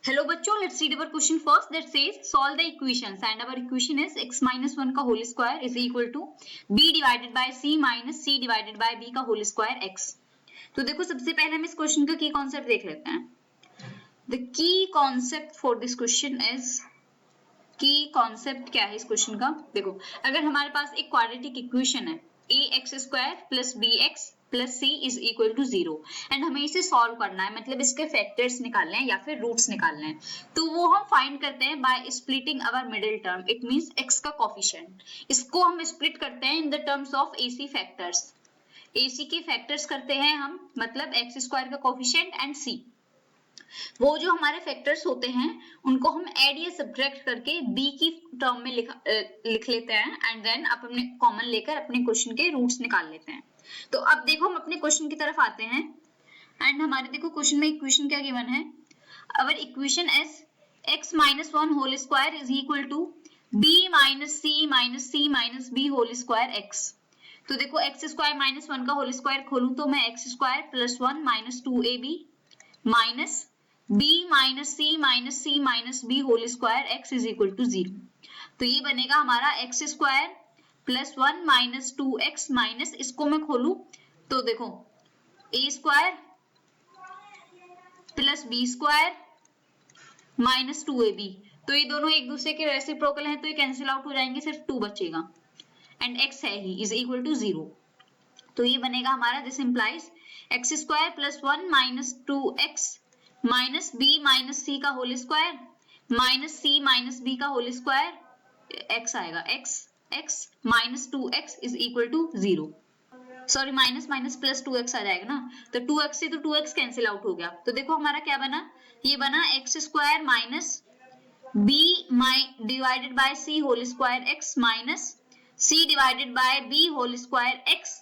Hello बच्चों, let's read our question first that says solve the equations and our equation is x - 1 का whole square is equal to b divided by c minus c divided by b का whole square x। तो देखो सबसे पहले हम इस question का की कॉन्सेप्ट देख लेते हैं। The key concept for this question is, की कॉन्सेप्ट क्या है इस क्वेश्चन का। देखो अगर हमारे पास एक क्वाड्रेटिक इक्वेशन है ax² + bx + c is equal to 0 and हमें इसे सॉल्व करना है, मतलब इसके फैक्टर्स निकालने हैं या फिर रूट्स निकालने हैं। तो वो हम फाइंड करते हैं by splitting our middle term, it means x का कोफिशिएंट। इसको हम स्प्लिट करते हैं in the terms of ac factors. ac के फैक्टर्स करते हैं हम, मतलब x² का कोफिशिएंट एंड c। वो जो हमारे फैक्टर्स होते हैं उनको हम ऐड या सब्ट्रैक्ट करके b की टर्म में लिख लेते हैं एंड देन अपने कॉमन लेकर अपने क्वेश्चन के रूट्स निकाल लेते हैं। तो अब देखो हम अपने क्वेश्चन की तरफ आते हैं एंड हमारे देखो क्वेश्चन में इक्वेशन क्या गिवन है। Our equation is x - 1 whole square is equal to b - c - b whole square x। तो देखो x² - 1 का होल स्क्वायर खोलूं तो मैं x² + 1 - 2ab minus b - c - b whole square x is equal to 0। तो ये बनेगा हमारा x² + 1 - 2x माइनस, इसको मैं खोलूं तो देखो a² + b² - 2ab। तो ये दोनों एक दूसरे के रेसिप्रोकल हैं तो ये कैंसिल आउट हो जाएंगे, सिर्फ 2 बचेगा एंड x है ही इज इक्वल टू 0। तो ये बनेगा हमारा, this implies x² + 1 - 2x minus b - c का whole square minus c - b का होल स्क्वायर x आएगा, x - 2x is equal to 0। Sorry minus plus 2x आ जाएगा ना, तो 2x से तो 2x कैंसिल आउट हो गया। तो देखो हमारा क्या बना, ये बना x² minus b divided by c whole square x minus c divided by b whole square x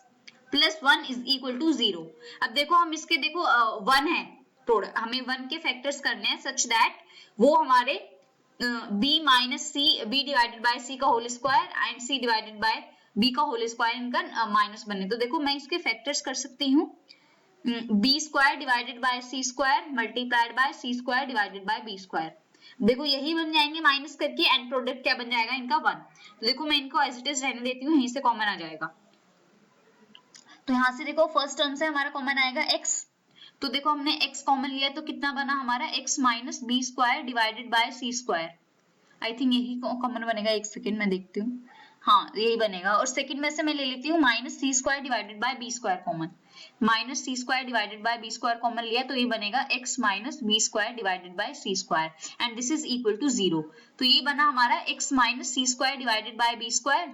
plus 1 is equal to 0। अब देखो हम इसके देखो 1 है, तो हमें 1 के फैक्टर्स करने हैं सच दैट वो हमारे b डिवाइडेड बाय c का whole square and c divided by b का होल स्क्वायर इनका माइनस बने। तो देखो मैं इसके फैक्टर्स कर सकती हूँ b² divided by c² multiplied by c² divided by b²। देखो यही बन जाएंगे माइनस करके एंड प्रोडक्ट क्या बन जाएगा इनका 1। तो देखो मैं इनको एज इट इज रहने देती हूँ, यहीं से कॉमन आ जाएगा। तो यहाँ से देखो फर्स्ट टर्म से हमारा कॉमन आएगा x। तो देखो हमने x कॉमन लिया तो कितना बना हमारा x minus b² divided by c²। I think यही कॉमन बनेगा, एक सेकेंड में देखती हूँ, हाँ यही बनेगा। और सेकंड में से मैं ले लेती हूँ minus c² divided by b² common, minus c² divided by b² common लिया तो ये बनेगा x minus b² divided by c² and this is equal to 0। तो ये बना हमारा x minus c² divided by b²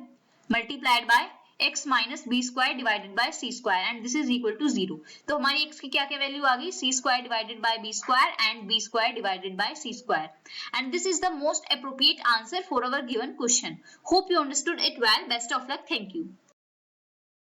multiplied by x minus b² divided by c² and this is equal to 0। तो हमारी x की क्या क्या value आ गई, c² divided by b² and b² divided by c²। And this is the most appropriate answer for our given question. Hope you understood it well. Best of luck. Thank you.